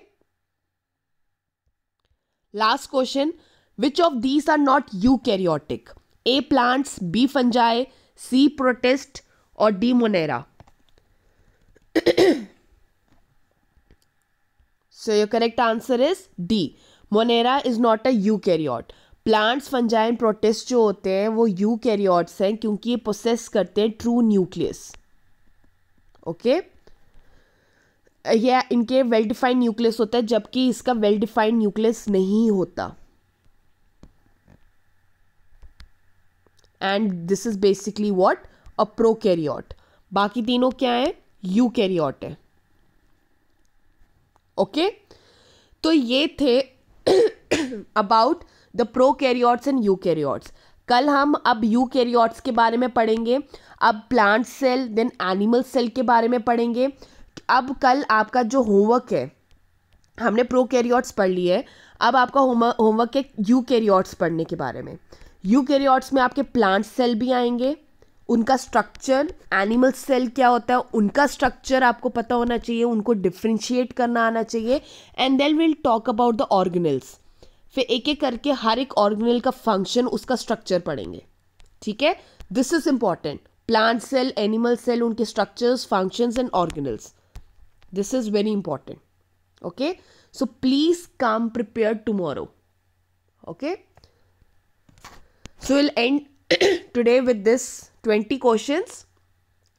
last question, which of these are not eukaryotic? A plants, B fungi, C protist और D monera. So your correct answer is D. Monera is not a eukaryote. Plants, fungi and protist जो होते हैं वो eukaryotes हैं, क्योंकि ये possess करते हैं ट्रू न्यूक्लियस। ओके, ये इनके वेल डिफाइंड न्यूक्लियस होता है, जबकि इसका वेल डिफाइंड न्यूक्लियस नहीं होता। And this is basically what? A prokaryote. बाकी तीनों क्या है? यूकैरियोट है। ओके, तो ये थे about the prokaryotes and eukaryotes. कल हम अब यूकैरियोट्स के बारे में पढ़ेंगे, अब plant cell, then animal cell के बारे में पढ़ेंगे। अब कल आपका जो होमवर्क है, हमने प्रोकैरियोट्स पढ़ लिए है, अब आपका होमवर्क है यूकैरियोट्स पढ़ने के बारे में। यूकैरियोट्स में आपके प्लांट सेल भी आएंगे, उनका स्ट्रक्चर, एनिमल सेल क्या होता है उनका स्ट्रक्चर आपको पता होना चाहिए, उनको डिफ्रेंशिएट करना आना चाहिए, and then will talk about the organelles. फिर एक एक करके हर एक ऑर्गेनेल का फंक्शन, उसका स्ट्रक्चर पढ़ेंगे, ठीक है। This is important, plant cell, animal cell, उनके structures, functions and organelles, this is very important, okay. So please come prepared tomorrow. Okay. So we'll end today with this 20 questions.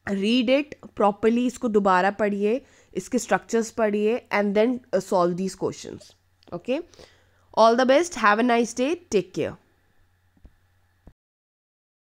Read it properly. इसको दोबारा पढ़िए, इसके structures पढ़िए, and then solve these questions. Okay. All the best. Have a nice day. Take care.